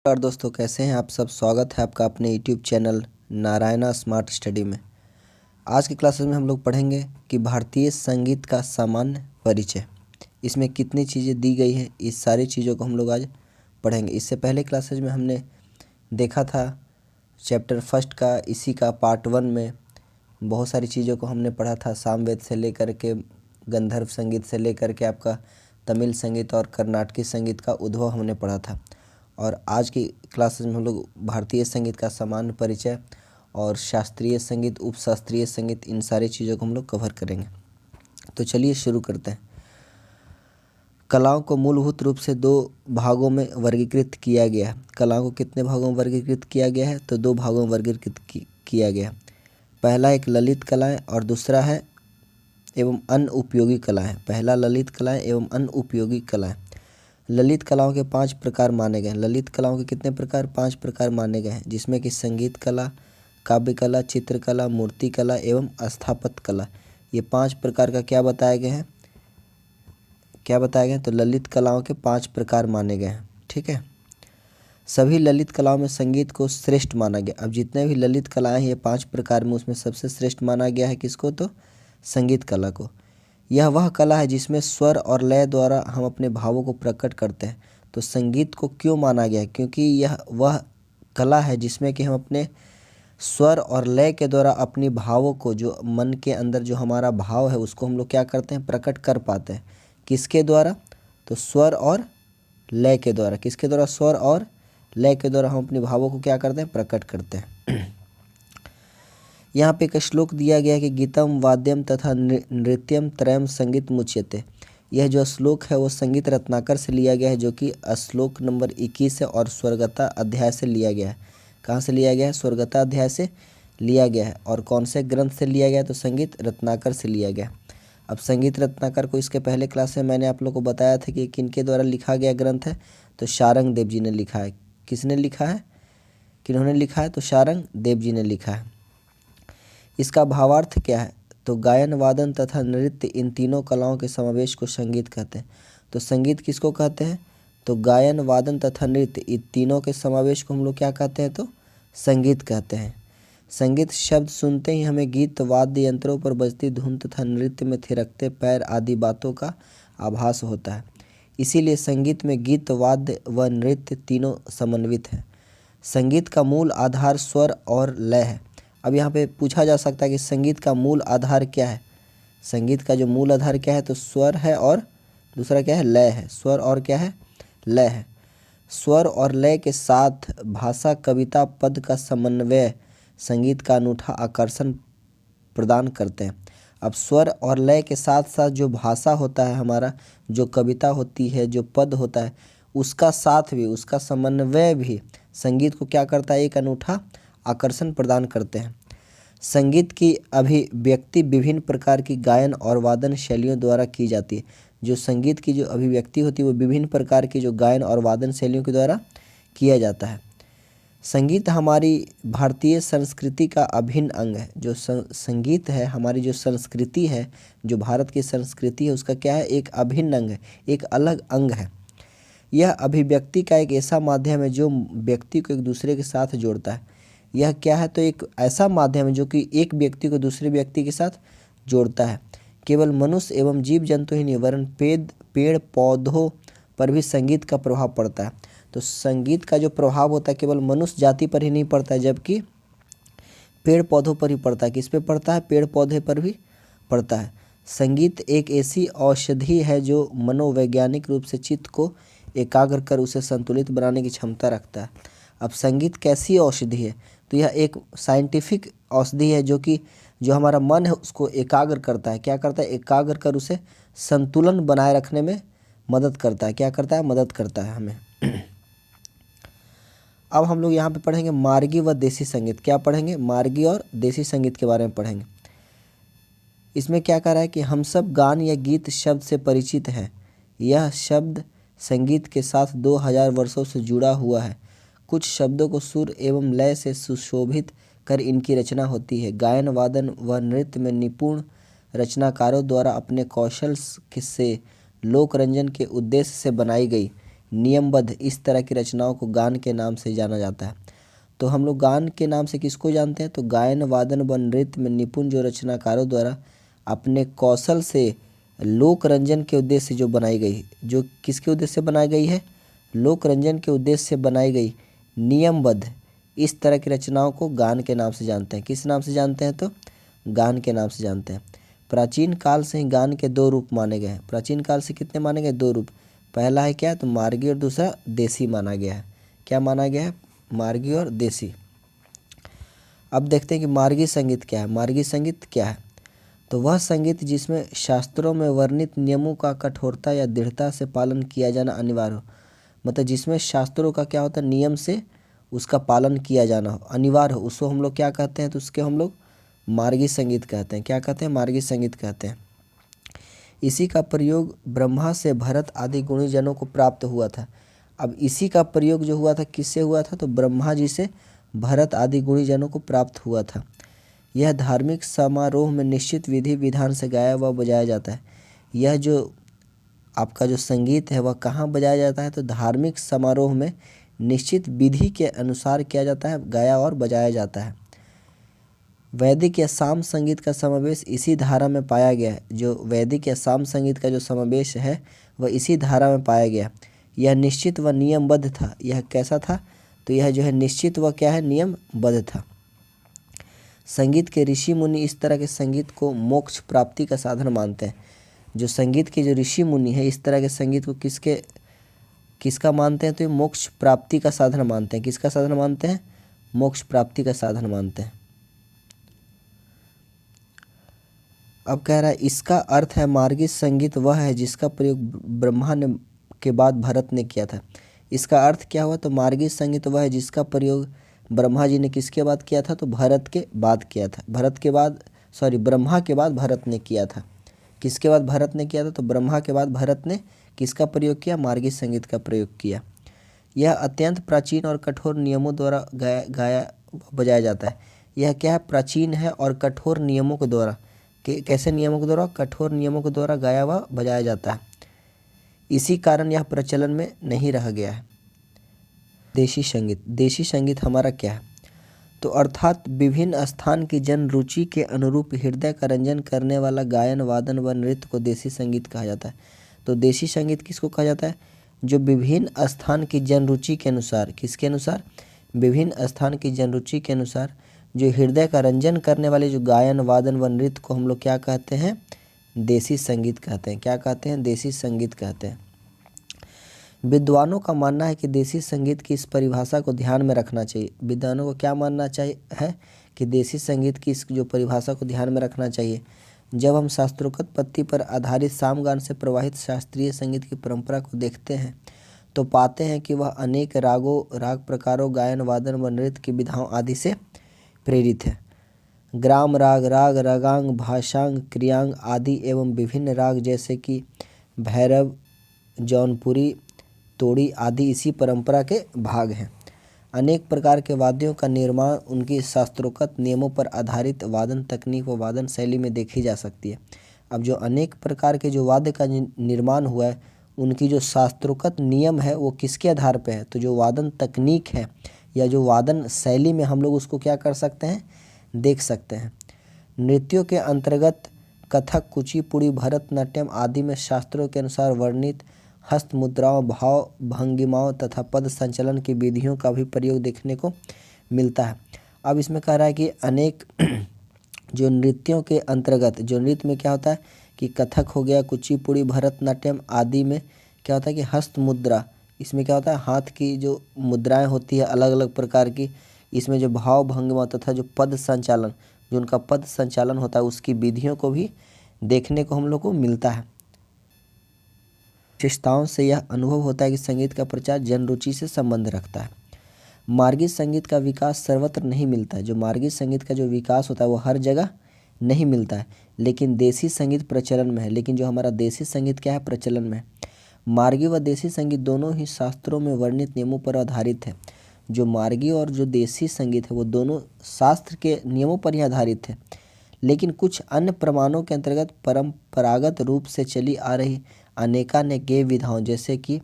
नमस्कार दोस्तों, कैसे हैं आप सब। स्वागत है आपका अपने YouTube channel Narayana smart study में। आज की क्लासेस में हम लोग पढ़ेंगे कि भारतीय संगीत का सामान्य परिचय, इसमें कितनी चीज़ें दी गई हैं, इस सारी चीज़ों को हम लोग आज पढ़ेंगे। इससे पहले क्लासेस में हमने देखा था चैप्टर फर्स्ट का, इसी का पार्ट 1 में बहुत सारी चीज़ों को हमने पढ़ा था। सामवेद से लेकर के गंधर्व संगीत से लेकर के आपका तमिल संगीत और कर्नाटकी संगीत का उद्भव हमने पढ़ा था। और आज की क्लासेस में हम लोग भारतीय संगीत का सामान्य परिचय और शास्त्रीय संगीत, उपशास्त्रीय संगीत, इन सारी चीज़ों को हम लोग कवर करेंगे। तो चलिए शुरू करते हैं। कलाओं को मूलभूत रूप से 2 भागों में वर्गीकृत किया गया है। कलाओं को कितने भागों में वर्गीकृत किया गया है? तो 2 भागों में वर्गीकृत किया गया है। पहला एक ललित कलाएँ और दूसरा है एवं अन्य उपयोगी कलाएँ। पहला ललित कलाएँ एवं अन्य उपयोगी कलाएँ। ललित कलाओं के 5 प्रकार माने गए हैं। ललित कलाओं के कितने प्रकार? 5 प्रकार माने गए हैं, जिसमें कि संगीत कला, काव्य कला, चित्रकला, मूर्ति कला एवं स्थापत्य कला। ये 5 प्रकार का क्या बताए गए हैं? तो ललित कलाओं के 5 प्रकार माने गए हैं। ठीक है। सभी ललित कलाओं में संगीत को श्रेष्ठ माना गया। अब जितने भी ललित कलाएँ हैं ये 5 प्रकार में, उसमें सबसे श्रेष्ठ माना गया है किसको? तो संगीत कला को। यह वह कला है जिसमें स्वर और लय द्वारा हम अपने भावों को प्रकट करते हैं। तो संगीत को क्यों माना गया है? क्योंकि यह वह कला है जिसमें कि हम अपने स्वर और लय के द्वारा अपनी भावों को, जो मन के अंदर जो हमारा भाव है उसको हम लोग क्या करते हैं? प्रकट कर पाते हैं। किसके द्वारा? तो स्वर और लय के द्वारा। किसके द्वारा? स्वर और लय के द्वारा हम अपने भावों को क्या करते हैं? प्रकट करते हैं। यहाँ पे एक श्लोक दिया गया है कि गीतम वाद्यम तथा नृत्यम त्रयम संगीत मुच्यते। यह जो श्लोक है वो संगीत रत्नाकर से लिया गया है, जो कि श्लोक नंबर 21 है और स्वर्गता अध्याय से लिया गया है। कहाँ से लिया गया है? स्वर्गता अध्याय से लिया गया है। और कौन से ग्रंथ से लिया गया है? तो संगीत रत्नाकर से लिया गया। अब संगीत रत्नाकर को इसके पहले क्लास में मैंने आप लोग को बताया था कि किनके द्वारा लिखा गया ग्रंथ है। तो शारंग देव जी ने लिखा है। किसने लिखा है? किन्होंने लिखा है? तो शारंग देव जी ने लिखा है। इसका भावार्थ क्या है? तो गायन, वादन तथा नृत्य, इन तीनों कलाओं के समावेश को संगीत कहते हैं। तो संगीत किसको कहते हैं? तो गायन, वादन तथा नृत्य, इन तीनों के समावेश को हम लोग क्या कहते हैं? तो संगीत कहते हैं। संगीत शब्द सुनते ही हमें गीत, वाद्य यंत्रों पर बजती धुन तथा नृत्य में थिरकते पैर आदि बातों का आभास होता है। इसीलिए संगीत में गीत, वाद्य व नृत्य तीनों समन्वित हैं। संगीत का मूल आधार स्वर और लय है। अब यहाँ पे पूछा जा सकता है कि संगीत का मूल आधार क्या है? संगीत का जो मूल आधार क्या है? तो स्वर है और दूसरा क्या है? लय है। स्वर और क्या है? लय है। स्वर और लय के साथ भाषा, कविता, पद का समन्वय संगीत का अनूठा आकर्षण प्रदान करते हैं। अब स्वर और लय के साथ साथ जो भाषा होता है हमारा, जो कविता होती है, जो पद होता है, उसका साथ भी, उसका समन्वय भी संगीत को क्या करता है? एक अनूठा आकर्षण प्रदान करते हैं। संगीत की अभिव्यक्ति विभिन्न प्रकार की गायन और वादन शैलियों द्वारा की जाती है। जो संगीत की जो अभिव्यक्ति होती है वो विभिन्न प्रकार की जो गायन और वादन शैलियों के द्वारा किया जाता है। संगीत हमारी भारतीय संस्कृति का अभिन्न अंग है। जो संगीत है, हमारी जो संस्कृति है, जो भारत की संस्कृति है, उसका क्या है? एक अभिन्न अंग है, एक अलग अंग है। यह अभिव्यक्ति का एक ऐसा माध्यम है जो व्यक्ति को एक दूसरे के साथ जोड़ता है। यह क्या है? तो एक ऐसा माध्यम है जो कि एक व्यक्ति को दूसरे व्यक्ति के साथ जोड़ता है। केवल मनुष्य एवं जीव जंतु ही नहीं, वरन पेड़ पौधों पर भी संगीत का प्रभाव पड़ता है। तो संगीत का जो प्रभाव होता है केवल मनुष्य जाति पर ही नहीं पड़ता है, जबकि पेड़ पौधों पर ही पड़ता है। किस पे पड़ता है? पेड़ पौधे पर भी पड़ता है। संगीत एक ऐसी औषधि है जो मनोवैज्ञानिक रूप से चित्त को एकाग्र कर उसे संतुलित बनाने की क्षमता रखता है। अब संगीत कैसी औषधि है? तो यह एक साइंटिफिक औषधि है जो हमारा मन है उसको एकाग्र करता है। क्या करता है? एकाग्र कर उसे संतुलन बनाए रखने में मदद करता है। क्या करता है? मदद करता है हमें। अब हम लोग यहाँ पे पढ़ेंगे मार्गी व देसी संगीत। क्या पढ़ेंगे? मार्गी और देसी संगीत के बारे में पढ़ेंगे। इसमें क्या कह रहा है कि हम सब गान या गीत शब्द से परिचित हैं। यह शब्द संगीत के साथ 2000 वर्षों से जुड़ा हुआ है। कुछ शब्दों को सुर एवं लय से सुशोभित कर इनकी रचना होती है। गायन, वादन व नृत्य में निपुण रचनाकारों द्वारा अपने कौशल से लोक रंजन के उद्देश्य से बनाई गई नियमबद्ध इस तरह की रचनाओं को गान के नाम से जाना जाता है। तो हम लोग गान के नाम से किसको जानते हैं? तो गायन वादन व नृत्य में निपुण जो रचनाकारों द्वारा अपने कौशल से लोक रंजन के उद्देश्य से जो बनाई गई, जो किसके उद्देश्य से बनाई गई है? लोक रंजन के उद्देश्य से बनाई गई नियमबद्ध इस तरह की रचनाओं को गान के नाम से जानते हैं। किस नाम से जानते हैं? तो गान के नाम से जानते हैं। प्राचीन काल से ही गान के दो रूप माने गए हैं। प्राचीन काल से कितने माने गए? दो रूप। पहला है क्या? तो मार्गी और दूसरा देसी माना गया है। क्या माना गया है? मार्गी और देसी। अब देखते हैं कि मार्गी संगीत क्या है। मार्गी संगीत क्या है? तो वह संगीत जिसमें शास्त्रों में वर्णित नियमों का कठोरता या दृढ़ता से पालन किया जाना अनिवार्य हो। मतलब जिसमें शास्त्रों का क्या होता है? नियम से उसका पालन किया जाना हो, अनिवार्य हो, उसको हम लोग क्या कहते हैं? तो उसके हम लोग मार्गी संगीत कहते हैं। क्या कहते हैं? मार्गी संगीत कहते हैं। इसी का प्रयोग ब्रह्मा से भरत आदि गुणीजनों को प्राप्त हुआ था। अब इसी का प्रयोग जो हुआ था किससे हुआ था? तो ब्रह्मा जी से भरत आदि गुणीजनों को प्राप्त हुआ था। यह धार्मिक समारोह में निश्चित विधि विधान से गाया व बजाया जाता है। यह जो आपका जो संगीत है वह कहाँ बजाया जाता है? तो धार्मिक समारोह में निश्चित विधि के अनुसार किया जाता है, गाया और बजाया जाता है। वैदिक या साम संगीत का समावेश इसी धारा में पाया गया है। जो वैदिक या साम संगीत का जो समावेश है वह इसी धारा में पाया गया। यह निश्चित व नियमबद्ध था। यह कैसा था? तो यह जो है निश्चित व क्या है? नियमबद्ध था। संगीत के ऋषि मुनि इस तरह के संगीत को मोक्ष प्राप्ति का साधन मानते हैं। जो संगीत के जो ऋषि मुनि है इस तरह के संगीत को किसका मानते हैं? तो ये मोक्ष प्राप्ति का साधन मानते हैं। किसका साधन मानते हैं? मोक्ष प्राप्ति का साधन मानते हैं। अब कह रहा है इसका अर्थ है मार्गी संगीत वह है जिसका प्रयोग ब्रह्मा ने के बाद भरत ने किया था। इसका अर्थ क्या हुआ? तो मार्गी संगीत वह है जिसका प्रयोग ब्रह्मा जी ने किसके बाद किया था? तो भरत के बाद किया था। ब्रह्मा के बाद भरत ने किया था। किसके बाद भरत ने किया था? तो ब्रह्मा के बाद भरत ने किसका प्रयोग किया? मार्गी संगीत का प्रयोग किया। यह अत्यंत प्राचीन और कठोर नियमों द्वारा गाया बजाया जाता है। यह क्या है? प्राचीन है और कठोर नियमों के द्वारा। कैसे नियमों के द्वारा? कठोर नियमों के द्वारा गाया व बजाया जाता है। इसी कारण यह प्रचलन में नहीं रह गया है। देशी संगीत। देशी संगीत हमारा क्या है? तो अर्थात विभिन्न स्थान की जन रुचि के अनुरूप हृदय का रंजन करने वाला गायन वादन व नृत्य को देशी संगीत कहा जाता है। तो देशी संगीत किसको कहा जाता है? जो विभिन्न स्थान की जन रुचि के अनुसार, किसके अनुसार? विभिन्न स्थान की जन रुचि के अनुसार जो हृदय का रंजन करने वाले जो गायन वादन व नृत्य को हम लोग क्या कहते हैं? देशी संगीत कहते हैं। क्या कहते हैं? देशी संगीत कहते हैं। विद्वानों का मानना है कि देशी संगीत की इस परिभाषा को ध्यान में रखना चाहिए। विद्वानों को क्या मानना चाहिए है? कि देशी संगीत की इस जो परिभाषा को ध्यान में रखना चाहिए। जब हम शास्त्रोक्त पत्ति पर आधारित सामगान से प्रवाहित शास्त्रीय संगीत की परंपरा को देखते हैं तो पाते हैं कि वह अनेक रागों, राग प्रकारों, गायन वादन व नृत्य की विधाओं आदि से प्रेरित है। ग्राम राग, राग रागांग, भाषांग, क्रियांग आदि एवं विभिन्न राग जैसे कि भैरव, जौनपुरी, तोड़ी आदि इसी परंपरा के भाग हैं। अनेक प्रकार के वाद्यों का निर्माण उनकी शास्त्रोक्त नियमों पर आधारित वादन तकनीक व वादन शैली में देखी जा सकती है। अब जो अनेक प्रकार के जो वाद्य का निर्माण हुआ है उनकी जो शास्त्रोक्त नियम है वो किसके आधार पे है? तो जो वादन तकनीक है या जो वादन शैली में हम लोग उसको क्या कर सकते हैं? देख सकते हैं। नृत्यों के अंतर्गत कथक, कुचिपुड़ी, भरतनाट्यम आदि में शास्त्रों के अनुसार वर्णित हस्त मुद्राओं, भाव भंगिमाओं तथा पद संचलन की विधियों का भी प्रयोग देखने को मिलता है। अब इसमें कह रहा है कि अनेक जो नृत्यों के अंतर्गत, जो नृत्य में क्या होता है कि कथक हो गया, कुचिपुड़ी, भरतनाट्यम आदि में क्या होता है कि हस्त मुद्रा, इसमें क्या होता है? हाथ की जो मुद्राएं होती है अलग अलग प्रकार की, इसमें जो भाव भंगिमा तथा जो पद संचालन, जो उनका पद संचालन होता है उसकी विधियों को भी देखने को हम लोग को मिलता है। विशेषताओं से यह अनुभव होता है कि संगीत का प्रचार जन रुचि से संबंध रखता है। मार्गी संगीत का विकास सर्वत्र नहीं मिलता है। जो मार्गी संगीत का जो विकास होता है वो हर जगह नहीं मिलता है, लेकिन देसी संगीत प्रचलन में है। लेकिन जो हमारा देसी संगीत क्या है? प्रचलन में है। मार्गी व देसी संगीत दोनों ही शास्त्रों में वर्णित नियमों पर आधारित है। जो मार्गी और जो देसी संगीत है वो दोनों शास्त्र के नियमों पर ही आधारित है, लेकिन कुछ अन्य प्रमाणों के अंतर्गत परंपरागत रूप से चली आ रही अनेकानेक गेय विधाओं जैसे कि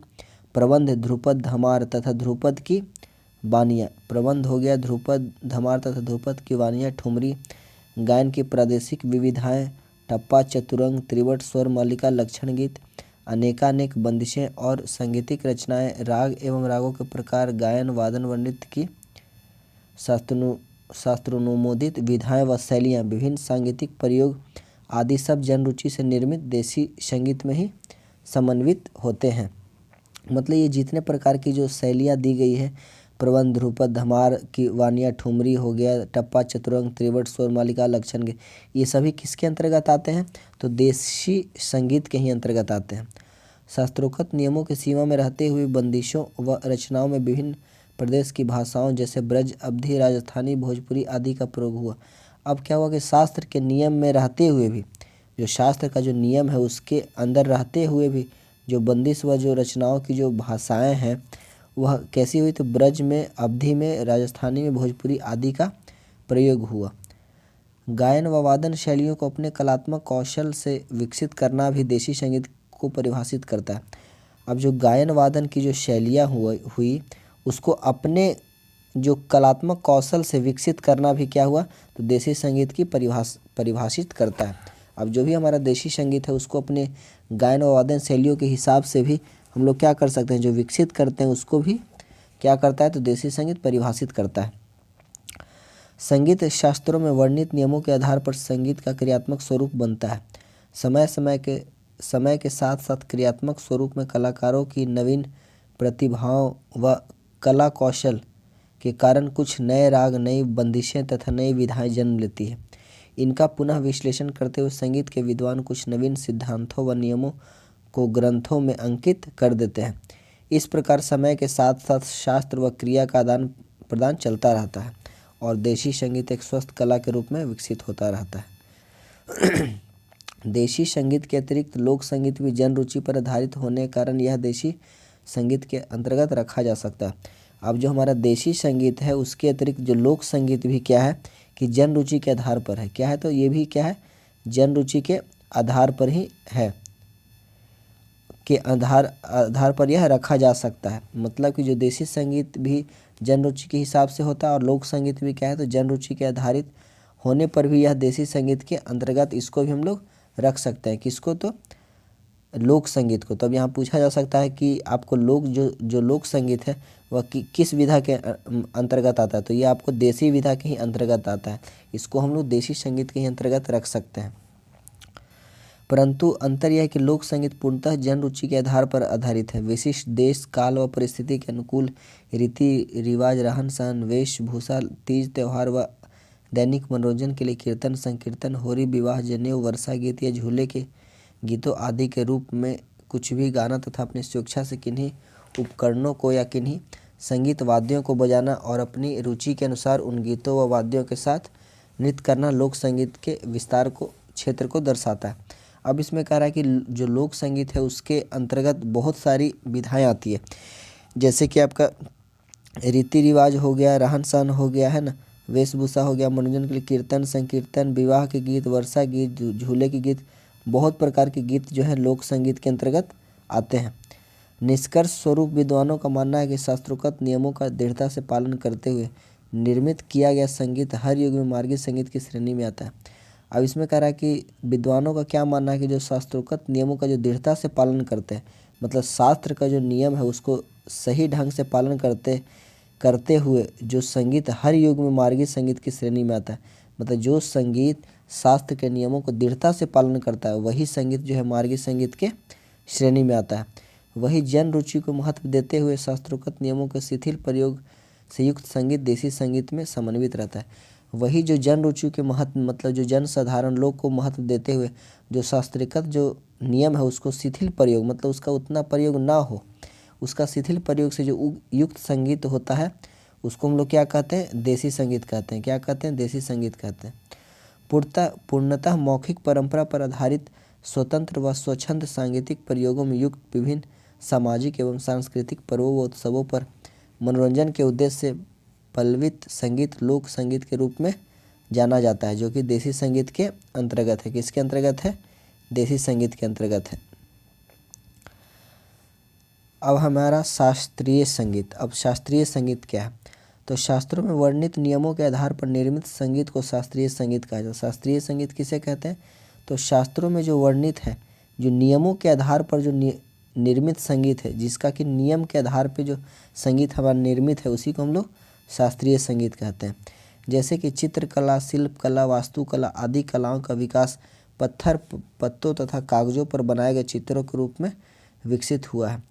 प्रबंध ध्रुपद धमार तथा ध्रुपद की बानियाँ। प्रबंध हो गया ध्रुपद धमार तथा ध्रुपद की बानियाँ। ठुमरी गायन की प्रादेशिक विविधाएँ, टप्पा, चतुरंग, त्रिवट, स्वर मालिका, लक्षण गीत, अनेकानेक बंदिशें और सांगीतिक रचनाएं, राग एवं रागों के प्रकार, गायन, वादन व नृत्य की शास्त्रोनुमोदित विधाएं व शैलियाँ, विभिन्न सांगीतिक प्रयोग आदि सब जन रुचि से निर्मित देसी संगीत में ही समन्वित होते हैं। मतलब ये जितने प्रकार की जो शैलियाँ दी गई है, प्रबंध, ध्रुपद, धमार की वानियाँ, ठुमरी हो गया, टप्पा, चतुरंग, त्रिवट, स्वर मालिका, लक्षण गीत, ये सभी किसके अंतर्गत आते हैं? तो देशी संगीत के ही अंतर्गत आते हैं। शास्त्रोक्त नियमों की सीमा में रहते हुए बंदिशों व रचनाओं में विभिन्न प्रदेश की भाषाओं जैसे ब्रज, अवधी, राजस्थानी, भोजपुरी आदि का प्रयोग हुआ। अब क्या हुआ कि शास्त्र के नियम में रहते हुए भी, जो शास्त्र का जो नियम है उसके अंदर रहते हुए भी जो बंदिश व जो रचनाओं की जो भाषाएं हैं वह कैसी हुई? तो ब्रज में, अवधी में, राजस्थानी में, भोजपुरी आदि का प्रयोग हुआ। गायन व वादन शैलियों को अपने कलात्मक कौशल से विकसित करना भी देशी संगीत को परिभाषित करता है। अब जो गायन वादन की जो शैलियाँ हुई उसको अपने जो कलात्मक कौशल से विकसित करना भी क्या हुआ? तो देसी संगीत की परिभाषित करता है। अब जो भी हमारा देशी संगीत है उसको अपने गायन व वादन शैलियों के हिसाब से भी हम लोग क्या कर सकते हैं, जो विकसित करते हैं उसको भी क्या करता है? तो देसी संगीत परिभाषित करता है। संगीत शास्त्रों में वर्णित नियमों के आधार पर संगीत का क्रियात्मक स्वरूप बनता है। समय के साथ साथ क्रियात्मक स्वरूप में कलाकारों की नवीन प्रतिभाओं व कला कौशल के कारण कुछ नए राग, नई बंदिशें तथा नई विधाएं जन्म लेती है। इनका पुनः विश्लेषण करते हुए संगीत के विद्वान कुछ नवीन सिद्धांतों व नियमों को ग्रंथों में अंकित कर देते हैं। इस प्रकार समय के साथ साथ शास्त्र व क्रिया का आदान प्रदान चलता रहता है और देशी संगीत एक स्वस्थ कला के रूप में विकसित होता रहता है। देशी संगीत के अतिरिक्त लोक संगीत भी जन रुचि पर आधारित होने के कारण यह देशी संगीत के अंतर्गत रखा जा सकता है। अब जो हमारा देशी संगीत है उसके अतिरिक्त जो लोक संगीत भी क्या है कि जन रुचि के आधार पर है। क्या है? तो ये भी क्या है? जन रुचि के आधार पर ही है, के आधार पर यह रखा जा सकता है। मतलब कि जो देशी संगीत भी जन रुचि के हिसाब से होता है और लोक संगीत भी क्या है? तो जन रुचि के आधारित होने पर भी यह देशी संगीत के अंतर्गत इसको भी हम लोग रख सकते हैं। किसको? तो लोक संगीत को। तो अब यहाँ पूछा जा सकता है कि आपको जो लोक संगीत है वह किस विधा के अंतर्गत आता है? तो ये आपको देसी विधा के ही अंतर्गत आता है। इसको हम लोग देशी संगीत के ही अंतर्गत रख सकते हैं। परंतु अंतर यह है कि लोक संगीत पूर्णतः जन रुचि के आधार पर आधारित है। विशिष्ट देश, काल व परिस्थिति के अनुकूल रीति रिवाज, रहन सहन, वेशभूषा, तीज त्योहार व दैनिक मनोरंजन के लिए कीर्तन, संकीर्तन, होरी, विवाह, जनेऊ, वर्षा गीत या झूले के गीतों आदि के रूप में कुछ भी गाना तथा अपनी स्वेच्छा से किन्हीं उपकरणों को या किन्हीं संगीत वाद्यों को बजाना और अपनी रुचि के अनुसार उन गीतों व वाद्यों के साथ नृत्य करना लोक संगीत के विस्तार को, क्षेत्र को दर्शाता है। अब इसमें कह रहा है कि जो लोक संगीत है उसके अंतर्गत बहुत सारी विधाएं आती है, जैसे कि आपका रीति रिवाज हो गया, रहन सहन हो गया, है ना, वेशभूषा हो गया, मनोरंजन के लिए कीर्तन, संकीर्तन, विवाह के गीत, वर्षा गीत, झूले के गीत, बहुत प्रकार के गीत जो है लोक संगीत के अंतर्गत आते हैं। निष्कर्ष स्वरूप विद्वानों का मानना है कि शास्त्रोक्त नियमों का दृढ़ता से पालन करते हुए निर्मित किया गया संगीत हर युग में मार्गीय संगीत की श्रेणी में आता है। अब इसमें कह रहा है कि विद्वानों का क्या मानना है कि जो शास्त्रोक्त नियमों का जो दृढ़ता से पालन करते हैं, मतलब शास्त्र का जो नियम है उसको सही ढंग से पालन करते हुए जो संगीत हर युग में मार्गीय संगीत की श्रेणी में आता है। मतलब जो संगीत शास्त्र के नियमों को दृढ़ता से पालन करता है वही संगीत जो है मार्गीय संगीत के श्रेणी में आता है। वही जन रुचि को महत्व देते हुए शास्त्रोक्त नियमों के शिथिल प्रयोग से युक्त संगीत देसी संगीत में समन्वित रहता है। वही जो जन रुचि के महत्व, मतलब जो जन साधारण लोग को महत्व देते हुए जो शास्त्रीकृत जो नियम है उसको शिथिल प्रयोग, मतलब उसका उतना प्रयोग ना हो, उसका शिथिल प्रयोग से जो युक्त संगीत होता है उसको हम लोग क्या कहते हैं? देसी संगीत कहते हैं। क्या कहते हैं? देसी संगीत कहते हैं। पूर्णतः मौखिक परंपरा पर आधारित स्वतंत्र व स्वच्छंद सांगीतिक प्रयोगों में युक्त विभिन्न सामाजिक एवं सांस्कृतिक पर्वों व उत्सवों पर मनोरंजन के उद्देश्य से पल्लवित संगीत लोक संगीत के रूप में जाना जाता है, जो कि देसी संगीत के अंतर्गत है। किसके अंतर्गत है? देसी संगीत के अंतर्गत है। अब हमारा शास्त्रीय संगीत। अब शास्त्रीय संगीत क्या है? तो शास्त्रों में वर्णित नियमों के आधार पर निर्मित संगीत को शास्त्रीय संगीत कहा जाता है। शास्त्रीय संगीत किसे कहते हैं? तो शास्त्रों में जो वर्णित है, जो नियमों के आधार पर जो निर्मित संगीत है, जिसका कि नियम के आधार पर जो संगीत हमारा निर्मित है, उसी को हम लोग शास्त्रीय संगीत कहते हैं। जैसे कि चित्रकला, शिल्पकला, वास्तुकला आदि कलाओं का विकास पत्थर, पत्तों तथा कागजों पर बनाए गए चित्रों के रूप में विकसित हुआ है।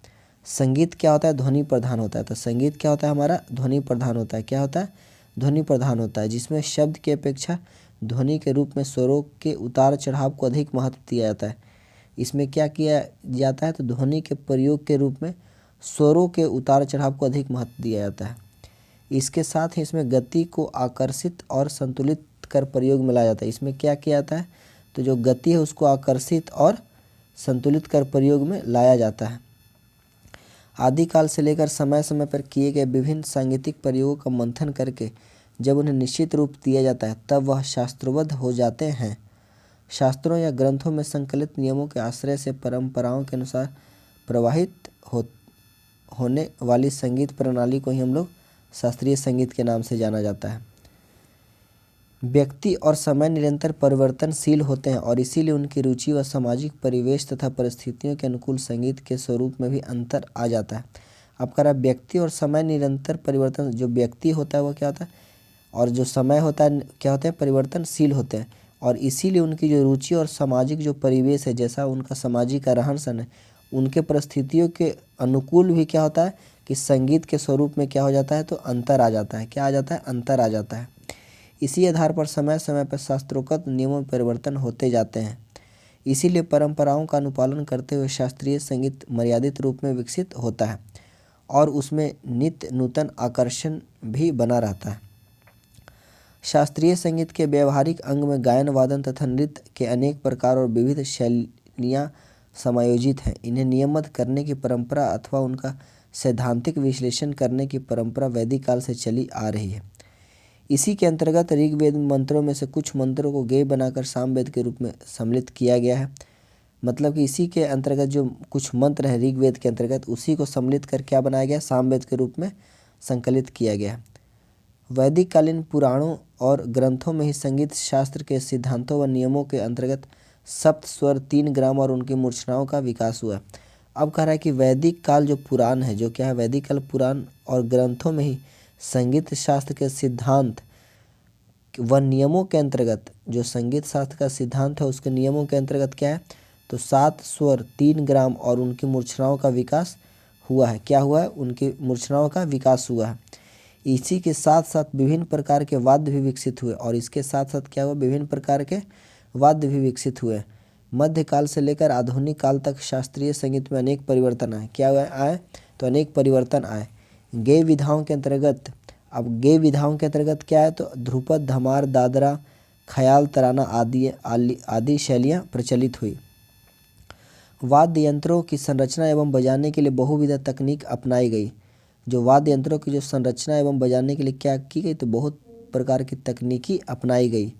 संगीत क्या होता है? ध्वनि प्रधान होता है। तो संगीत क्या होता है? हमारा ध्वनि प्रधान होता है। क्या होता है? ध्वनि प्रधान होता है, जिसमें शब्द की अपेक्षा ध्वनि के रूप में स्वरों के उतार चढ़ाव को अधिक महत्व दिया जाता है। इसमें क्या किया जाता है? तो ध्वनि के प्रयोग के रूप में स्वरों के उतार चढ़ाव को अधिक महत्व दिया जाता है। इसके साथ ही इसमें गति को आकर्षित और संतुलित कर प्रयोग में लाया जाता है। इसमें क्या किया जाता है? तो जो गति है उसको आकर्षित और संतुलित कर प्रयोग में लाया जाता है। आदिकाल से लेकर समय समय पर किए गए विभिन्न सांगीतिक प्रयोगों का मंथन करके जब उन्हें निश्चित रूप दिया जाता है, तब वह शास्त्रोबद्ध हो जाते हैं। शास्त्रों या ग्रंथों में संकलित नियमों के आश्रय से परंपराओं के अनुसार प्रवाहित होने वाली संगीत प्रणाली को ही हम लोग शास्त्रीय संगीत के नाम से जाना जाता है। व्यक्ति और समय निरंतर परिवर्तनशील होते हैं और इसीलिए उनकी रुचि व सामाजिक परिवेश तथा परिस्थितियों के अनुकूल संगीत के स्वरूप में भी अंतर आ जाता है। अब कह रहा है व्यक्ति और समय निरंतर परिवर्तन, जो व्यक्ति होता है वो क्या होता है, और जो समय होता है क्या होते हैं? परिवर्तनशील होते हैं। और इसीलिए उनकी जो रुचि और सामाजिक जो परिवेश है, जैसा उनका सामाजिक का रहन सहन है, उनके परिस्थितियों के अनुकूल भी क्या होता है कि संगीत के स्वरूप में क्या हो जाता है? तो अंतर आ जाता है। क्या आ जाता है? अंतर आ जाता है। इसी आधार पर समय समय पर शास्त्रोक्त नियमों में परिवर्तन होते जाते हैं। इसीलिए परंपराओं का अनुपालन करते हुए शास्त्रीय संगीत मर्यादित रूप में विकसित होता है और उसमें नित्य नूतन आकर्षण भी बना रहता है। शास्त्रीय संगीत के व्यवहारिक अंग में गायन, वादन तथा नृत्य के अनेक प्रकार और विविध शैलियाँ समायोजित हैं। इन्हें नियमबद्ध करने की परंपरा अथवा उनका सैद्धांतिक विश्लेषण करने की परंपरा वैदिक काल से चली आ रही है। इसी के अंतर्गत ऋग्वेद मंत्रों में से कुछ मंत्रों को गेय बनाकर सामवेद के रूप में सम्मिलित किया गया है। मतलब कि इसी के अंतर्गत जो कुछ मंत्र हैं ऋग्वेद के अंतर्गत, उसी को सम्मिलित कर क्या बनाया गया? सामवेद के रूप में संकलित किया गया है। वैदिक कालीन पुराणों और ग्रंथों में ही संगीत शास्त्र के सिद्धांतों व नियमों के अंतर्गत सप्त स्वर, 3 ग्राम और उनकी मूर्छनाओं का विकास हुआ। अब कह रहा है कि वैदिक काल जो पुराण है, जो क्या है? वैदिक काल पुराण और ग्रंथों में ही संगीत शास्त्र के सिद्धांत व नियमों के अंतर्गत, जो संगीत शास्त्र का सिद्धांत है उसके नियमों के अंतर्गत क्या है? तो 7 स्वर, 3 ग्राम और उनकी मूर्छनाओं का विकास हुआ है। क्या हुआ है? उनकी मूर्छनाओं का विकास हुआ है। इसी के साथ साथ विभिन्न प्रकार के वाद्य भी विकसित हुए और इसके साथ साथ क्या हुआ? विभिन्न प्रकार के वाद्य भी विकसित हुए। मध्यकाल से लेकर आधुनिक काल तक शास्त्रीय संगीत में अनेक परिवर्तन आए। क्या आए? तो अनेक परिवर्तन आए। गेय विधाओं के अंतर्गत, अब गेय विधाओं के अंतर्गत क्या है? तो ध्रुपद, धमार, दादरा, ख्याल, तराना आदि शैलियाँ प्रचलित हुई। वाद्य यंत्रों की संरचना एवं बजाने के लिए बहुविध तकनीक अपनाई गई। जो वाद्य यंत्रों की जो संरचना एवं बजाने के लिए क्या की गई? तो बहुत प्रकार की तकनीकी अपनाई गई।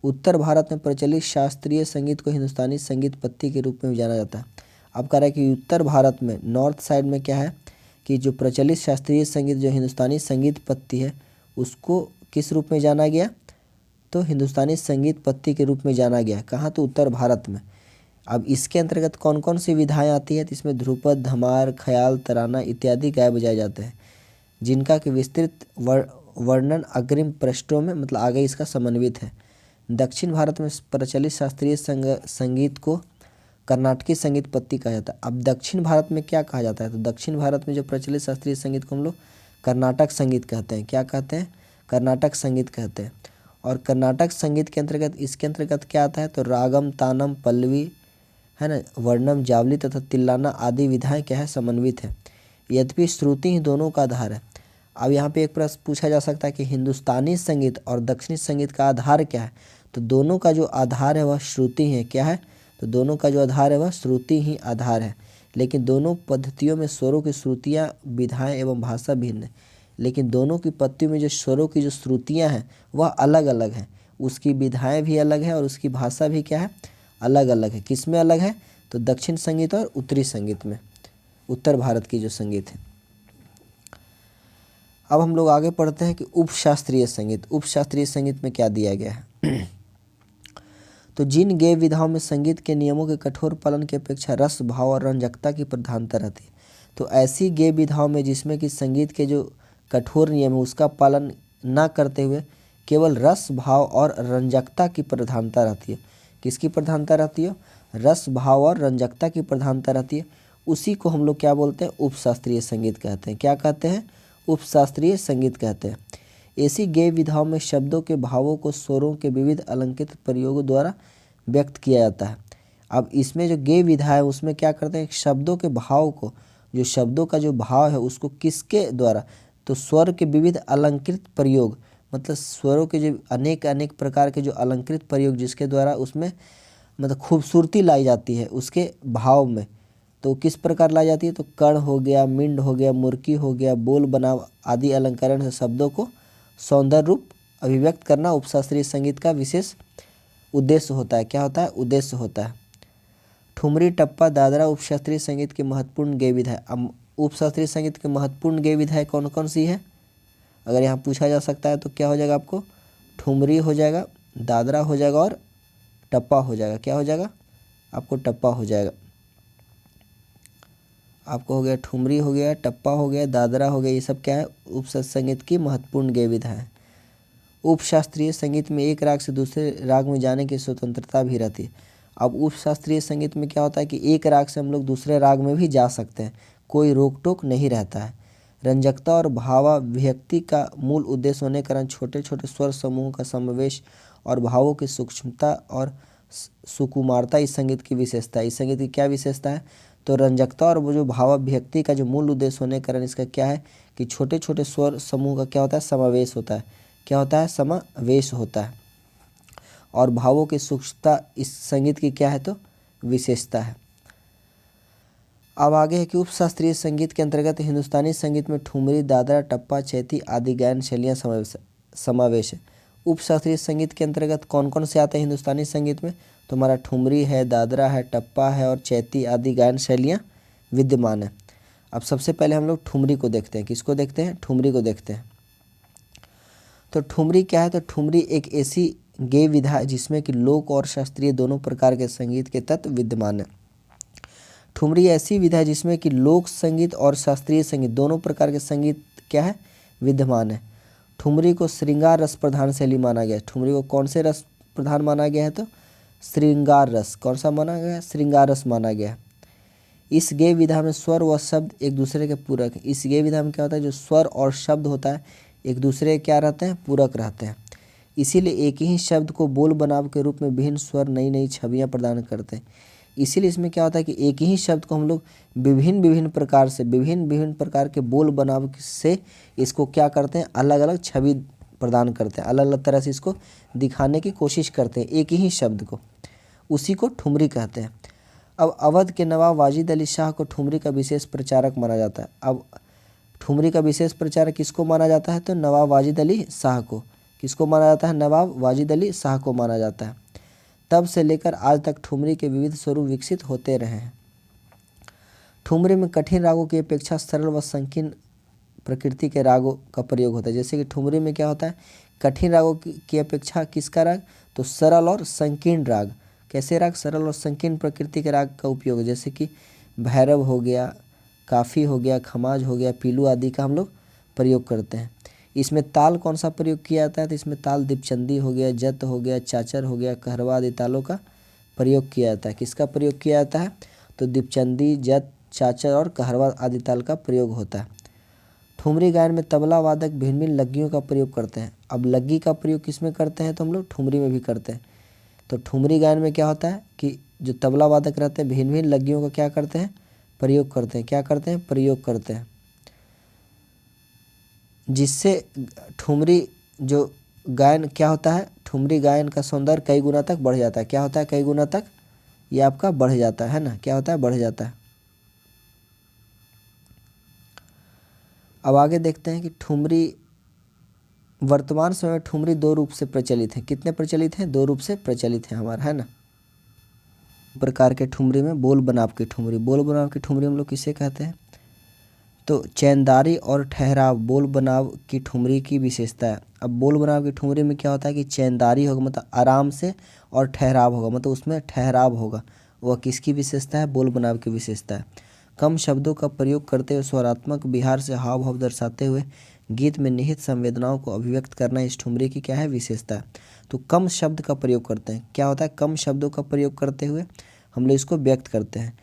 उत्तर भारत में प्रचलित शास्त्रीय संगीत को हिंदुस्तानी संगीत पत्ती के रूप में जाना जाता है। अब कह रहा है कि उत्तर भारत में, नॉर्थ साइड में क्या है कि जो प्रचलित शास्त्रीय संगीत जो हिंदुस्तानी संगीत पत्ती है, उसको किस रूप में जाना गया? तो हिंदुस्तानी संगीत पत्ती के रूप में जाना गया। कहाँ? तो उत्तर भारत में। अब इसके अंतर्गत कौन कौन सी विधाएं आती है? तो इसमें ध्रुपद, धमार, ख्याल, तराना इत्यादि गाए बजाए जाते हैं, जिनका कि विस्तृत वर्णन अग्रिम पृष्ठों में, मतलब आगे इसका समन्वित है। दक्षिण भारत में प्रचलित शास्त्रीय संगीत को कर्नाटकी संगीत पत्ती कहा जाता है। अब दक्षिण भारत में क्या कहा जाता है? तो दक्षिण भारत में जो प्रचलित शास्त्रीय संगीत को हम लोग कर्नाटक संगीत कहते हैं। क्या कहते हैं? कर्नाटक संगीत कहते हैं। और कर्नाटक संगीत के अंतर्गत, इसके अंतर्गत क्या आता है? तो रागम, तानम, पल्लवी है ना, वर्णम, जावली तथा तिल्लाना आदि विधाएं क्या है? समन्वित है। यद्यपि श्रुति ही दोनों का आधार है। अब यहाँ पे एक प्रश्न पूछा जा सकता है कि हिंदुस्तानी संगीत और दक्षिणी संगीत का आधार क्या है? तो दोनों का जो आधार है वह श्रुति है। क्या है? तो दोनों का जो आधार है वह श्रुति ही आधार है। लेकिन दोनों पद्धतियों में स्वरों की श्रुतियाँ, विधाएं एवं भाषा भिन्न है। लेकिन दोनों की पत्तियों में जो स्वरों की जो श्रुतियाँ हैं वह अलग अलग हैं। उसकी विधाएं भी अलग है और उसकी भाषा भी क्या है? अलग अलग है। किस में अलग है? तो दक्षिण संगीत और उत्तरी संगीत में। उत्तर भारत की जो संगीत है। अब हम लोग आगे पढ़ते हैं कि उपशास्त्रीय संगीत। उपशास्त्रीय संगीत में क्या दिया गया है। तो जिन गेय विधाओं में संगीत के नियमों के कठोर पालन की अपेक्षा रस, भाव और रंजकता की प्रधानता रहती है, तो ऐसी गेय विधाओं में जिसमें कि संगीत के जो कठोर नियम है उसका पालन ना करते हुए केवल रस, भाव और रंजकता की प्रधानता रहती है। किसकी प्रधानता रहती है? रस, भाव और रंजकता की प्रधानता रहती है। उसी को हम लोग क्या बोलते हैं? उपशास्त्रीय संगीत कहते हैं। क्या कहते हैं? उपशास्त्रीय संगीत कहते हैं। ऐसी गेय विधाओं में शब्दों के भावों को स्वरों के विविध अलंकृत प्रयोगों द्वारा व्यक्त किया जाता है। अब इसमें जो गेय विधा है उसमें क्या करते हैं? शब्दों के भाव को, जो शब्दों का जो भाव है उसको किसके द्वारा? तो स्वर के विविध अलंकृत प्रयोग, मतलब स्वरों के जो अनेक अनेक प्रकार के जो अलंकृत प्रयोग जिसके द्वारा उसमें मतलब खूबसूरती लाई जाती है उसके भाव में, तो किस प्रकार लाई जाती है? तो कर्ण हो गया, मिंड हो गया, मुर्की हो गया, बोल बनाव आदि अलंकरण से शब्दों को सौंदर्य रूप अभिव्यक्त करना उपशास्त्रीय संगीत का विशेष उद्देश्य होता है। क्या होता है? उद्देश्य होता है। ठुमरी, टप्पा, दादरा उपशास्त्रीय संगीत की महत्वपूर्ण गेय विधा है। अब उपशास्त्रीय संगीत की महत्वपूर्ण गेय विधाएं कौन कौन सी है? अगर यहाँ पूछा जा सकता है तो क्या हो जाएगा आपको? ठुमरी हो जाएगा, दादरा हो जाएगा और टप्पा हो जाएगा। क्या हो जाएगा? आपको टप्पा हो जाएगा। आपको हो गया ठुमरी, हो गया टप्पा, हो गया दादरा, हो गया। ये सब क्या है? उपशास्त्रीय संगीत की महत्वपूर्ण गेय विधा है। उपशास्त्रीय संगीत में एक राग से दूसरे राग में जाने की स्वतंत्रता भी रहती है। अब उपशास्त्रीय संगीत में क्या होता है कि एक राग से हम लोग दूसरे राग में भी जा सकते हैं, कोई रोक टोक नहीं रहता है। रंजकता और भावाभिव्यक्ति का मूल उद्देश्य होने के कारण छोटे छोटे स्वर समूहों का समावेश और भावों की सूक्ष्मता और सुकुमारता इस संगीत की विशेषता है। इस संगीत की क्या विशेषता है? तो रंजकता और वो जो भावाभिव्यक्ति का जो मूल उद्देश्य होने के कारण इसका क्या है कि छोटे छोटे स्वर समूह का क्या होता है? समावेश होता है। क्या होता है? समावेश होता है। और भावों की सूक्ष्मता इस संगीत की क्या है? तो विशेषता है। अब आगे है कि उपशास्त्रीय संगीत के अंतर्गत हिंदुस्तानी संगीत में ठुमरी, दादरा, टप्पा, चैती आदि गायन शैलियाँ समावेश है। उपशास्त्रीय संगीत के अंतर्गत कौन कौन से आते हैं हिंदुस्तानी संगीत में? तो हमारा ठुमरी है, दादरा है, टप्पा है और चैती आदि गायन शैलियाँ विद्यमान है। अब सबसे पहले हम लोग ठुमरी को देखते हैं। किसको देखते हैं? ठुमरी को देखते हैं। तो ठुमरी क्या है? तो ठुमरी एक ऐसी गेय विधा है जिसमें कि लोक और शास्त्रीय दोनों प्रकार के संगीत के तत्व विद्यमान है। ठुमरी ऐसी विधा है जिसमें कि लोक संगीत और शास्त्रीय संगीत दोनों प्रकार के संगीत क्या है? विद्यमान है। ठुमरी को श्रृंगार रस प्रधान शैली माना गया है। ठुमरी को कौन से रस प्रधान माना गया है? तो श्रृंगार रस। कौन सा माना गया है? श्रृंगार रस माना गया है। इस गेय विधा में स्वर व शब्द एक दूसरे के पूरक हैं। इस गेय विधा में क्या होता है? जो स्वर और शब्द होता है एक दूसरे क्या रहते हैं? पूरक रहते हैं। इसीलिए एक ही शब्द को बोल बनाव के रूप में विभिन्न स्वर नई नई छवियाँ प्रदान करते हैं। इसीलिए इसमें क्या होता है कि एक ही शब्द को हम लोग विभिन्न विभिन्न प्रकार से विभिन्न प्रकार के बोल बनाव से इसको क्या करते हैं? अलग अलग छवि प्रदान करते हैं, अलग अलग तरह से इसको दिखाने की कोशिश करते हैं एक ही शब्द को। उसी को ठुमरी कहते हैं। अब अवध के नवाब वाजिद अली शाह को ठुमरी का विशेष प्रचारक माना जाता है। अब ठुमरी का विशेष प्रचारक किसको माना जाता है? तो नवाब वाजिद अली शाह को। किसको माना जाता है? नवाब वाजिद अली शाह को माना जाता है। तब से लेकर आज तक ठुमरी के विविध स्वरूप विकसित होते रहे हैं। ठुमरी में कठिन रागों की अपेक्षा सरल व संकीर्ण प्रकृति के रागों का प्रयोग होता है। जैसे कि ठुमरी में क्या होता है? कठिन रागों की अपेक्षा किसका राग? तो सरल और संकीर्ण राग। कैसे राग? सरल और संकीर्ण प्रकृति के राग का उपयोग है। जैसे कि भैरव हो गया, काफ़ी हो गया, खमाज हो गया, पीलू आदि का हम लोग प्रयोग करते हैं। इसमें ताल कौन सा प्रयोग किया जाता है? तो इसमें ताल दीपचंदी हो गया, जत हो गया, चाचर हो गया, कहरवा आदि तालों का प्रयोग किया जाता है। किसका प्रयोग किया जाता है? तो दीपचंदी, जत, चाचर और कहरवा आदि ताल का प्रयोग होता है। ठुमरी गायन में तबला वादक भिन्न भिन्न लग्गियों का प्रयोग करते हैं। अब लग्गी का प्रयोग किस में करते हैं? तो हम लोग ठुमरी में भी करते हैं। तो ठुमरी गायन में क्या होता है कि जो तबला वादक रहते हैं भिन्न भिन्न लग्गियों का क्या करते हैं? प्रयोग करते हैं। क्या करते हैं? प्रयोग करते हैं। जिससे ठुमरी जो गायन क्या होता है? ठुमरी गायन का सौंदर्य कई गुना तक बढ़ जाता है। क्या होता है? कई गुना तक ये आपका बढ़ जाता है ना। क्या होता है? बढ़ जाता है। अब आगे देखते हैं कि ठुमरी वर्तमान समय में ठुमरी दो रूप से प्रचलित है। कितने प्रचलित हैं? दो रूप से प्रचलित है हमारा, है ना। प्रकार के ठुमरी में बोल बनाव की ठुमरी। बोल बनाव की ठुमरी हम लोग किसे कहते हैं? तो चैनदारी और ठहराव बोल बनाव की ठुमरी की विशेषता है। अब बोल बनाव की ठुमरी में क्या होता है कि चैनदारी होगा मतलब आराम से, और ठहराव होगा मतलब उसमें ठहराव होगा। वह किसकी विशेषता है? बोल बनाव की विशेषता है। कम शब्दों का प्रयोग करते हुए स्वरात्मक विहार से हाव भाव दर्शाते हुए गीत में निहित संवेदनाओं को अभिव्यक्त करना इस ठुमरी की क्या है? विशेषता है। तो कम शब्द का प्रयोग करते हैं, क्या होता है? कम शब्दों का प्रयोग करते हुए हम लोग इसको व्यक्त करते हैं।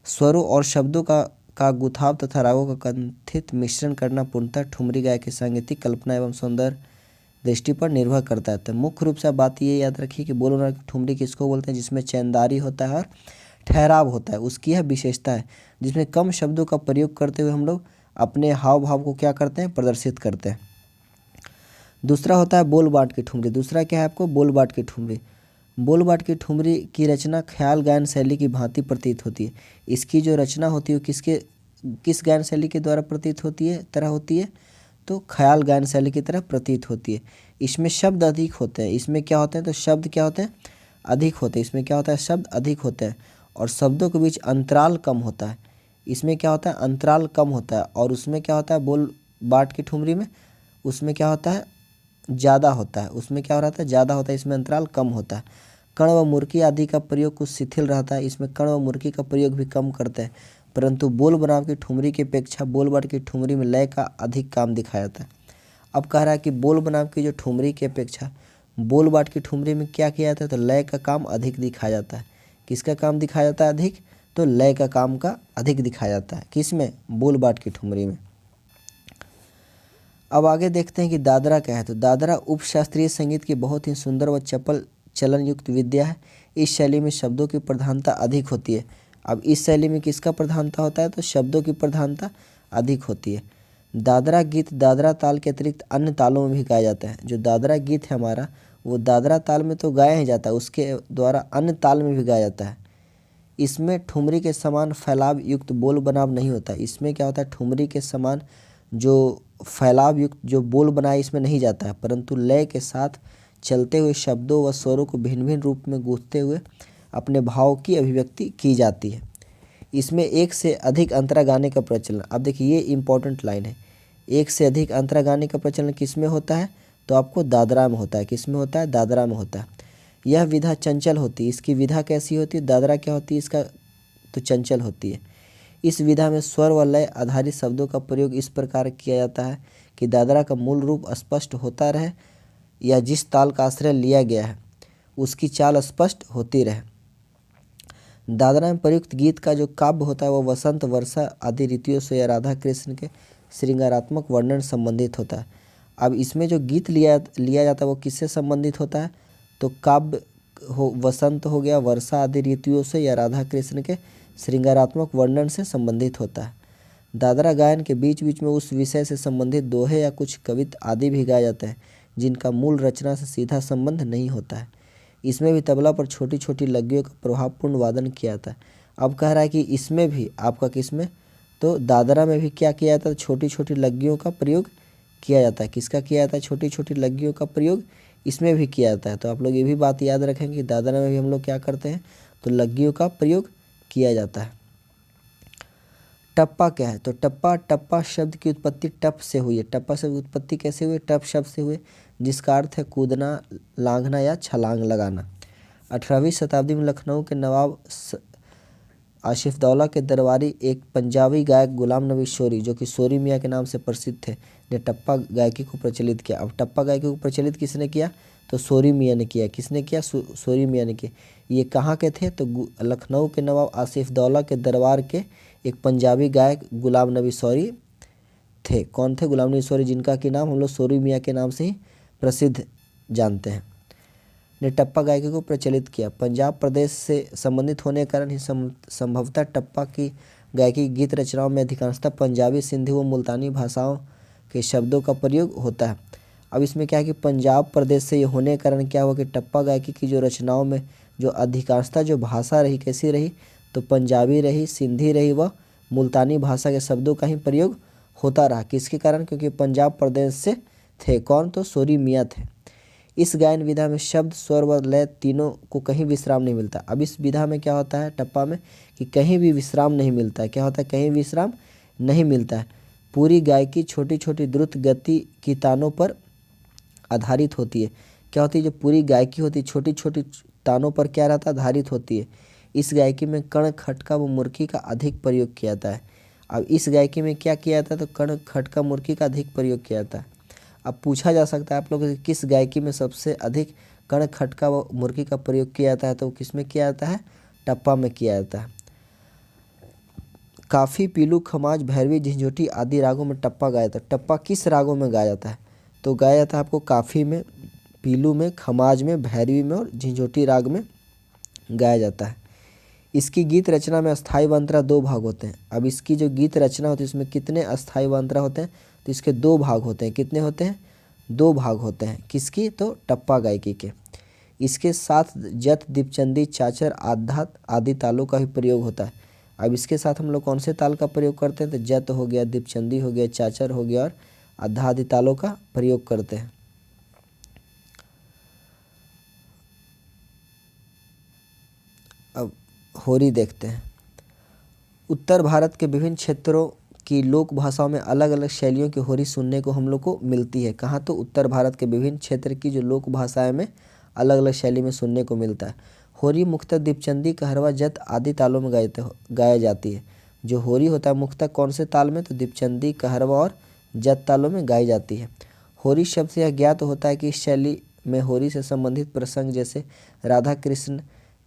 स्वरों और शब्दों का गुथाव तथा रागों का कथित मिश्रण करना पूर्णतः ठुमरी गायक की सांगीतिक कल्पना एवं सौंदर्य दृष्टि पर निर्भर करता है। तो मुख्य रूप से आप बात ये याद रखिए कि बोल बनाव की ठुमरी किसको बोलते हैं? जिसमें चैनदारी होता है और ठहराव होता है, उसकी यह विशेषता है। जिसमें कम शब्दों का प्रयोग करते हुए हम लोग अपने हाव भाव को क्या करते हैं? प्रदर्शित करते हैं। दूसरा होता है बोल बाँट की ठुमरी। दूसरा क्या है आपको? बोल बाँट की ठुमरी। बोल बाँट की ठुमरी की रचना ख्याल गायन शैली की भांति प्रतीत होती है। इसकी जो रचना होती है वो किस गायन शैली के द्वारा प्रतीत होती है, तरह होती है? तो ख्याल गायन शैली की तरह प्रतीत होती है। इसमें शब्द अधिक होते हैं। इसमें क्या होते हैं? तो शब्द क्या होते हैं? अधिक होते हैं। इसमें क्या होता है? शब्द अधिक होते हैं और शब्दों के बीच अंतराल कम होता है। इसमें क्या होता है? अंतराल कम होता है। और उसमें क्या होता है? बोल बाँट की ठुमरी में उसमें क्या होता है? ज़्यादा होता है। उसमें क्या हो रहा था? ज़्यादा होता है। इसमें अंतराल कम होता है। कर्ण व मुर्की आदि का प्रयोग कुछ शिथिल रहता है। इसमें कर्ण व मुर्की का प्रयोग भी कम करते हैं, परंतु बोल बनाव की ठुमरी की अपेक्षा बोल बाँट की ठुमरी में लय का अधिक काम दिखाया जाता है। अब कह रहा है कि बोल बनाव की जो ठुमरी की अपेक्षा बोल बाँट की ठुमरी में क्या किया जाता है? तो लय का काम अधिक दिखाया जाता है। किसका काम दिखाया जाता है अधिक? तो लय का काम का अधिक दिखाया जाता है। किसमें? बोल बाँट की ठुमरी में। अब आगे देखते हैं कि दादरा क्या है। तो दादरा उपशास्त्रीय संगीत की बहुत ही सुंदर व चपल चलन युक्त विद्या है। इस शैली में शब्दों की प्रधानता अधिक होती है। अब इस शैली में किसका प्रधानता होता है? तो शब्दों की प्रधानता अधिक होती है। दादरा गीत दादरा ताल के अतिरिक्त अन्य तालों में भी गाया जाता है। जो दादरा गीत है हमारा वो दादरा ताल में तो गाया ही जाता है, उसके द्वारा अन्य ताल में भी गाया जाता है। इसमें ठुमरी के समान फैलाव युक्त बोल बनाव नहीं होता। इसमें क्या होता है? ठुमरी के समान जो फैलाव युक्त जो बोल बनाए इसमें नहीं जाता है, परंतु लय के साथ चलते हुए शब्दों व स्वरों को भिन्न भिन्न रूप में गूंथते हुए अपने भाव की अभिव्यक्ति की जाती है। इसमें एक से अधिक अंतरा गाने का प्रचलन। अब देखिए ये इंपॉर्टेंट लाइन है। एक से अधिक अंतरा गाने का प्रचलन किस में होता है? तो आपको दादरा में होता है। किस में होता है? दादरा में होता है। यह विधा चंचल होती है। इसकी विधा कैसी होती है? दादरा क्या होती है इसका? तो चंचल होती है। इस विधा में स्वर व लय आधारित शब्दों का प्रयोग इस प्रकार किया जाता है कि दादरा का मूल रूप स्पष्ट होता रहे या जिस ताल का आश्रय लिया गया है उसकी चाल स्पष्ट होती रहे। दादरा में प्रयुक्त गीत का जो काव्य होता है वह वसंत वर्षा आदि ऋतुओं से या राधा कृष्ण के श्रृंगारात्मक वर्णन संबंधित होता है। अब इसमें जो गीत लिया जाता है वो किससे संबंधित होता है? तो काव्य वसंत हो गया, वर्षा आदि ऋतुओं से या राधा कृष्ण के श्रृंगारात्मक वर्णन से संबंधित होता है। दादरा गायन के बीच बीच में उस विषय से संबंधित दोहे या कुछ कविता आदि भी गाए जाते हैं जिनका मूल रचना से सीधा संबंध नहीं होता है। इसमें भी तबला पर छोटी छोटी लग्गियों का प्रभावपूर्ण वादन किया जाता है। अब कह रहा है कि इसमें भी आपका किसमें? तो दादरा में भी क्या किया जाता है? छोटी छोटी लग्गियों का प्रयोग किया जाता है। किसका किया जाता है? छोटी छोटी लग्गियों का प्रयोग इसमें भी किया जाता है। तो आप लोग ये भी बात याद रखेंगे कि दादरा में भी हम लोग क्या करते हैं? तो लग्गियों का प्रयोग किया जाता है। टप्पा क्या है? तो टप्पा शब्द की उत्पत्ति टप से हुई है। टप्पा शब्द की उत्पत्ति कैसे हुई? टप शब्द से हुई, जिसका अर्थ है कूदना, लांघना या छलांग लगाना। 18वीं शताब्दी में लखनऊ के नवाब आसिफउद्दौला के दरबारी एक पंजाबी गायक गुलाम नबी शोरी, जो कि शोरी मियाँ के नाम से प्रसिद्ध थे, ने टप्पा गायकी को प्रचलित किया। अब टप्पा गायकी को प्रचलित किसने किया? तो शोरी मियाँ ने किया। किसने किया? शोरी मियाँ ने किया। ये कहाँ के थे? तो लखनऊ के नवाब आसिफउद्दौला के दरबार के एक पंजाबी गायक गुलाम नबी शौरी थे। कौन थे? गुलाम नबी शौरी, जिनका कि नाम हम लोग शोरी मियाँ के नाम से ही प्रसिद्ध जानते हैं, ने टप्पा गायकी को प्रचलित किया। पंजाब प्रदेश से संबंधित होने के कारण ही संभवतः टप्पा की गायकी गीत रचनाओं में अधिकांशतः पंजाबी, सिंधी व मुल्तानी भाषाओं के शब्दों का प्रयोग होता है। अब इसमें क्या है कि पंजाब प्रदेश से ये होने के कारण क्या हुआ कि टप्पा गायकी की जो रचनाओं में जो अधिकांशतः जो भाषा रही कैसी रही? तो पंजाबी रही, सिंधी रही व मुल्तानी भाषा के शब्दों का ही प्रयोग होता रहा। किसके कारण? क्योंकि पंजाब प्रदेश से थे। कौन? तो शोरी मियाँ थे। इस गायन विधा में शब्द, स्वर व लय तीनों को कहीं विश्राम नहीं मिलता। अब इस विधा में क्या होता है टप्पा में कि कहीं भी विश्राम नहीं मिलता है। क्या होता है? कहीं विश्राम नहीं मिलता है। पूरी गायकी छोटी छोटी द्रुत गति की तानों पर आधारित होती है। क्या होती है, जो पूरी गायकी होती है छोटी छोटी तानों पर क्या रहता है, आधारित होती है। इस गायकी में कर्ण खटका व मुर्की का अधिक प्रयोग किया जाता है। अब इस गायकी में क्या किया जाता है, तो कर्ण खटका मुर्की का अधिक प्रयोग किया जाता है। अब पूछा जा सकता है आप लोगों से किस गायकी में सबसे अधिक कर्ण खटका व मुर्की का प्रयोग किया जाता है, तो किस में किया जाता है, टप्पा में किया जाता है। काफ़ी, पीलू, खमाज, भैरवी, झंझोटी आदि रागों में टप्पा गाया जाता है। टप्पा किस रागों में गाया जाता है, तो गाया जाता है आपको काफ़ी में, पीलू में, खमाज में, भैरवी में और झंझोटी राग में गाया जाता है। इसकी गीत रचना में अस्थाई व अंतरा 2 भाग होते हैं। अब इसकी जो गीत रचना होती है इसमें कितने अस्थाई व अंतरा होते हैं, तो इसके 2 भाग होते हैं। कितने होते हैं, 2 भाग होते हैं। किसकी, तो टप्पा गायकी के। इसके साथ जत, दीपचंदी, चाचर, आधात आदि तालों का भी प्रयोग होता है। अब इसके साथ हम लोग कौन से ताल का प्रयोग करते हैं, तो जत हो गया, दीपचंदी हो गया, चाचर हो गया और आधा आदि तालों का प्रयोग करते हैं। अब होरी देखते हैं। उत्तर भारत के विभिन्न क्षेत्रों की लोक भाषाओं में अलग अलग शैलियों की होरी सुनने को हम लोग को मिलती है। कहाँ, तो उत्तर भारत के विभिन्न क्षेत्र की जो लोक भाषाएं में अलग अलग शैली में सुनने को मिलता है। होरी मुख्यतः दीपचंदी, कहरवा, जत आदि तालों में गाया जाती है। जो होरी होता है मुख्यतः कौन से ताल में, तो दीपचंदी, कहरवा और जत तालों में गाई जाती है। होरी शब्द से यह ज्ञात होता है कि इस शैली में होरी से संबंधित प्रसंग जैसे राधा कृष्ण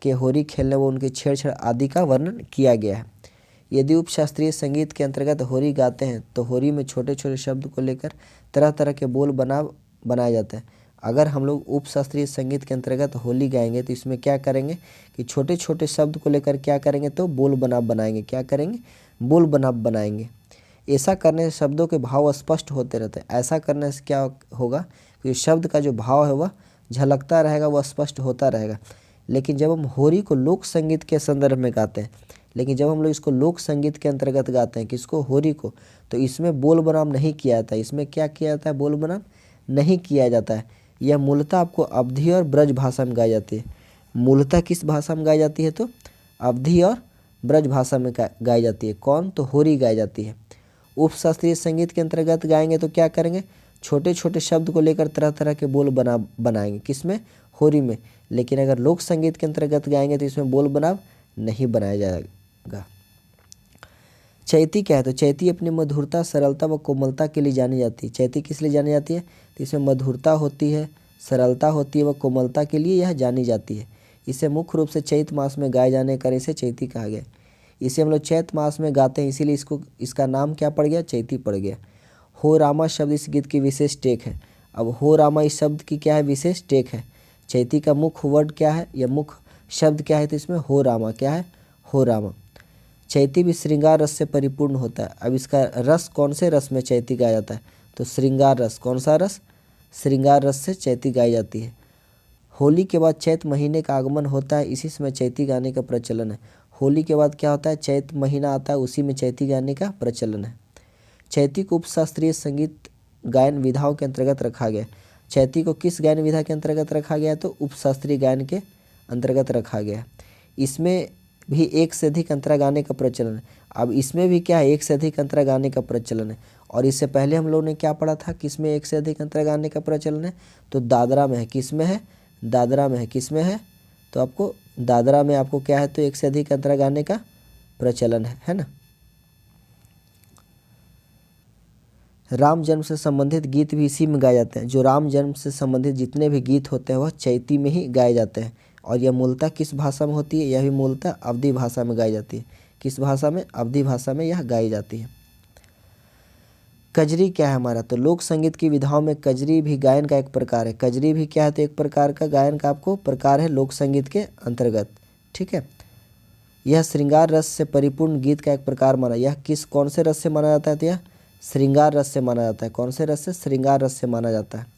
के होरी खेलने व उनके छेड़छाड़ आदि का वर्णन किया गया है। यदि उपशास्त्रीय संगीत के अंतर्गत होरी गाते हैं तो होरी में छोटे छोटे शब्द को लेकर तरह तरह के बोल बनाए जाते हैं। अगर हम लोग उपशास्त्रीय संगीत के अंतर्गत होली गाएंगे तो इसमें क्या करेंगे कि छोटे छोटे शब्द को लेकर क्या करेंगे, तो बोल बनाम बनाएंगे। क्या करेंगे, बोल बनाम बनाएंगे। ऐसा करने से शब्दों के भाव स्पष्ट होते रहते हैं। ऐसा करने से क्या होगा कि शब्द का जो भाव है वह झलकता रहेगा, वह स्पष्ट होता रहेगा। लेकिन जब हम होरी को लोक संगीत के संदर्भ में गाते हैं, लेकिन जब हम लोग इसको लोक संगीत के अंतर्गत गाते हैं, किसको, होरी को, तो इसमें बोल बनाम नहीं किया जाता है। इसमें क्या किया जाता है, बोल बनाम नहीं किया जाता है। यह मूलतः आपको अवधी और ब्रज भाषा में गाई जाती है। मूलतः किस भाषा में गाई जाती है, तो अवधी और ब्रज भाषा में गाई जाती है। कौन, तो होरी गाई जाती है। उपशास्त्रीय संगीत के अंतर्गत गाएंगे तो क्या करेंगे, छोटे छोटे शब्द को लेकर तरह तरह के बोल बनाएंगे। किसमें, होरी में। लेकिन अगर लोक संगीत के अंतर्गत गाएंगे तो इसमें बोल बनाम नहीं बनाया जाएगा। चैती क्या है, तो चैती अपनी मधुरता, सरलता व कोमलता के लिए जानी जाती है। चैती किस लिए जानी जाती है, तो इसमें मधुरता होती है, सरलता होती है व कोमलता के लिए यह जानी जाती है। इसे मुख्य रूप से चैत मास में गाए जाने कर इसे चैती कहा गया। इसे हम लोग चैत मास में गाते हैं, इसीलिए इसका नाम क्या पड़ गया, चैती पड़ गया। हो रामा शब्द इस गीत की विशेष टेक है। अब हो रामा इस शब्द की क्या है, विशेष टेक है। चैती का मुख्य वर्ड क्या है या मुख्य शब्द क्या है, तो इसमें हो रामा क्या है, हो रामा। चैती भी श्रृंगार रस से परिपूर्ण होता है। अब इसका रस कौन से रस में चैती गाया जाता है, तो श्रृंगार रस। कौन सा रस, श्रृंगार रस से चैती गाई जाती है। होली के बाद चैत महीने का आगमन होता है, इसी समय चैती गाने का प्रचलन है। होली के बाद क्या होता है, चैत महीना आता है, उसी में चैती गाने का प्रचलन है। चैती को उपशास्त्रीय संगीत गायन विधाओं के अंतर्गत रखा गया। चैती को किस गायन विधा के अंतर्गत रखा गया, तो उपशास्त्रीय गायन के अंतर्गत रखा गया। इसमें भी एक से अधिक अंतरा गाने का प्रचलन है। अब इसमें भी क्या है, एक से अधिक अंतरा गाने का प्रचलन है। और इससे पहले हम लोगों ने क्या पढ़ा था, किसमें एक से अधिक अंतरा गाने का प्रचलन है, तो दादरा में है। किसमें है, दादरा में है। किसमें है, तो आपको दादरा में आपको क्या है, तो एक से अधिक अंतरा गाने का प्रचलन है ना। राम जन्म से संबंधित गीत भी इसी में गाए जाते हैं। जो राम जन्म से संबंधित जितने भी गीत होते हैं वह चैती में ही गाए जाते हैं। और यह मूलतः किस भाषा में होती है, यह भी मूलतः अवधी भाषा में गाई जाती है। किस भाषा में, अवधी भाषा में यह गाई जाती है। कजरी क्या है हमारा, तो लोक संगीत की विधाओं में कजरी भी गायन का एक प्रकार है। कजरी भी क्या है, तो एक प्रकार का गायन का आपको प्रकार है लोक संगीत के अंतर्गत। ठीक है, यह श्रृंगार रस से परिपूर्ण गीत का एक प्रकार माना। यह कौन से रस से माना जाता है, तो यह श्रृंगार रस से माना जाता है। कौन से रस से, श्रृंगार रस से माना जाता है।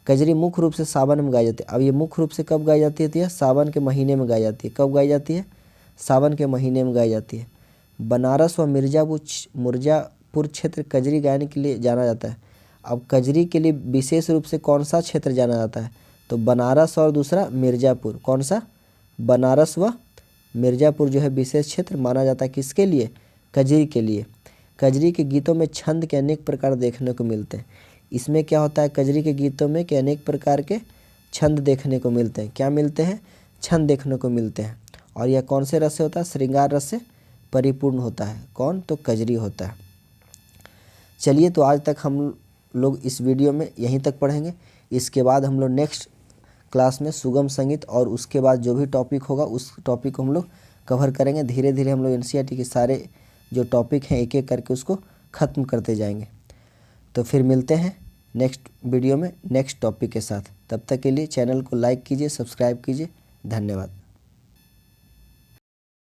कजरी मुख्य रूप से सावन में गाई जाती है। अब ये मुख्य रूप से कब गाई जाती है, तो यह सावन के महीने में गाई जाती है। कब गाई जाती है, सावन के महीने में गाई जाती है। बनारस व मिर्जापुर क्षेत्र कजरी गायन के लिए जाना जाता है। अब कजरी के लिए विशेष रूप से कौन सा क्षेत्र जाना जाता है, तो बनारस और दूसरा मिर्जापुर। कौन सा, बनारस व मिर्जापुर जो है विशेष क्षेत्र माना जाता है। किसके लिए, कजरी के लिए। कजरी के गीतों में छंद के अनेक प्रकार देखने को मिलते हैं। इसमें क्या होता है, कजरी के गीतों में कि अनेक प्रकार के छंद देखने को मिलते हैं। क्या मिलते हैं, छंद देखने को मिलते हैं। और यह कौन से रस से होता है, श्रृंगार रस से परिपूर्ण होता है। कौन, तो कजरी होता है। चलिए, तो आज तक हम लोग इस वीडियो में यहीं तक पढ़ेंगे। इसके बाद हम लोग नेक्स्ट क्लास में सुगम संगीत और उसके बाद जो भी टॉपिक होगा उस टॉपिक को हम लोग कवर करेंगे। धीरे धीरे हम लोग एनसीईआरटी के सारे जो टॉपिक हैं एक एक करके उसको ख़त्म करते जाएंगे। तो फिर मिलते हैं नेक्स्ट वीडियो में नेक्स्ट टॉपिक के साथ। तब तक के लिए चैनल को लाइक कीजिए, सब्सक्राइब कीजिए। धन्यवाद।